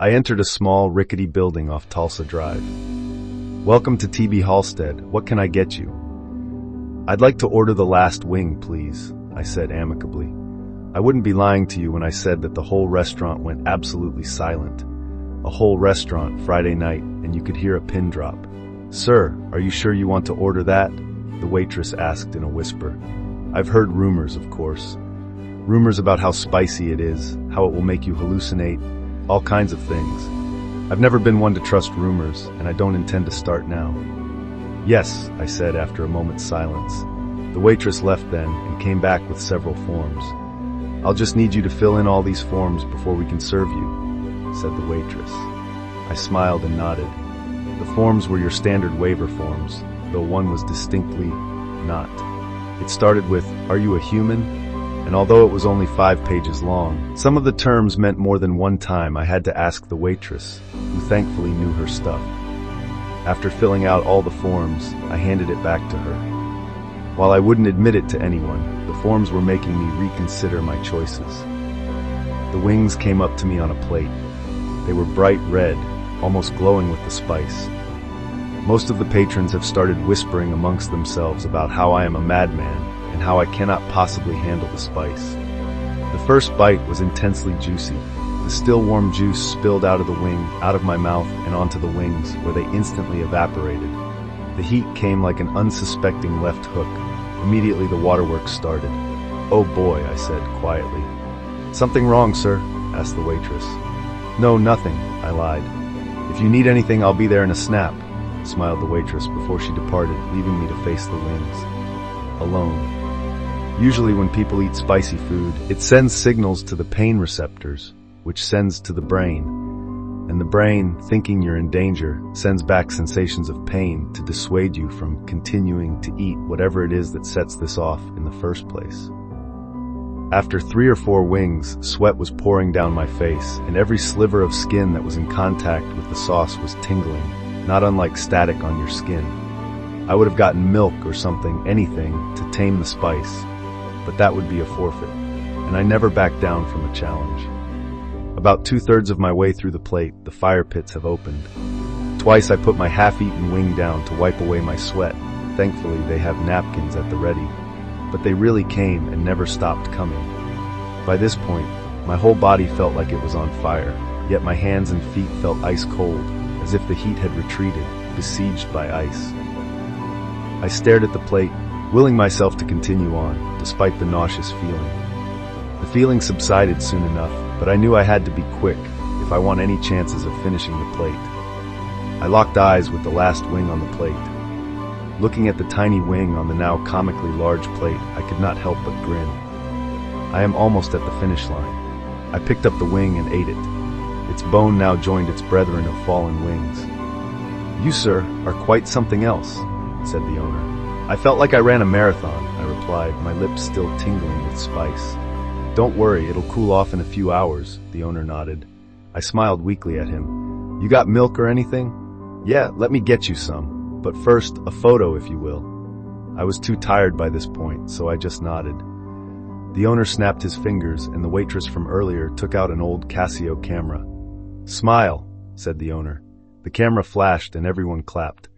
I entered a small, rickety building off Tulsa Drive. "Welcome to TB Halstead. What can I get you?" "I'd like to order the last wing, please," I said amicably. I wouldn't be lying to you when I said that the whole restaurant went absolutely silent. A whole restaurant Friday night, and you could hear a pin drop. "Sir, are you sure you want to order that?" the waitress asked in a whisper. "I've heard rumors, of course. Rumors about how spicy it is, how it will make you hallucinate, all kinds of things. I've never been one to trust rumors, and I don't intend to start now." "Yes," I said after a moment's silence. The waitress left then and came back with several forms. "I'll just need you to fill in all these forms before we can serve you," said the waitress. I smiled and nodded. The forms were your standard waiver forms, though one was distinctly not. It started with, "Are you a human?" And although it was only 5 pages long, some of the terms meant more than one time I had to ask the waitress, who thankfully knew her stuff. After filling out all the forms, I handed it back to her. While I wouldn't admit it to anyone, the forms were making me reconsider my choices. The wings came up to me on a plate. They were bright red, almost glowing with the spice. Most of the patrons have started whispering amongst themselves about how I am a madman and how I cannot possibly handle the spice. The first bite was intensely juicy. The still warm juice spilled out of the wing, out of my mouth, and onto the wings, where they instantly evaporated. The heat came like an unsuspecting left hook. Immediately the waterworks started. "Oh boy," I said quietly. "Something wrong, sir?" asked the waitress. "No, nothing," I lied. "If you need anything, I'll be there in a snap," smiled the waitress before she departed, leaving me to face the wings. Alone. Usually when people eat spicy food, it sends signals to the pain receptors, which sends to the brain. And the brain, thinking you're in danger, sends back sensations of pain to dissuade you from continuing to eat whatever it is that sets this off in the first place. After 3 or 4 wings, sweat was pouring down my face, and every sliver of skin that was in contact with the sauce was tingling, not unlike static on your skin. I would have gotten milk or something, anything, to tame the spice, but that would be a forfeit, and I never backed down from a challenge. About 2/3 of my way through the plate, the fire pits have opened. Twice I put my half-eaten wing down to wipe away my sweat. Thankfully, they have napkins at the ready, but they really came and never stopped coming. By this point, my whole body felt like it was on fire, yet my hands and feet felt ice cold, as if the heat had retreated, besieged by ice. I stared at the plate, willing myself to continue on, despite the nauseous feeling. The feeling subsided soon enough, but I knew I had to be quick if I want any chances of finishing the plate. I locked eyes with the last wing on the plate. Looking at the tiny wing on the now comically large plate, I could not help but grin. I am almost at the finish line. I picked up the wing and ate it. Its bone now joined its brethren of fallen wings. "You, sir, are quite something else," said the owner. "I felt like I ran a marathon," I replied, my lips still tingling with spice. "Don't worry, it'll cool off in a few hours," the owner nodded. I smiled weakly at him. "You got milk or anything?" "Yeah, let me get you some. But first, a photo, if you will." I was too tired by this point, so I just nodded. The owner snapped his fingers, and the waitress from earlier took out an old Casio camera. "Smile," said the owner. The camera flashed, and everyone clapped.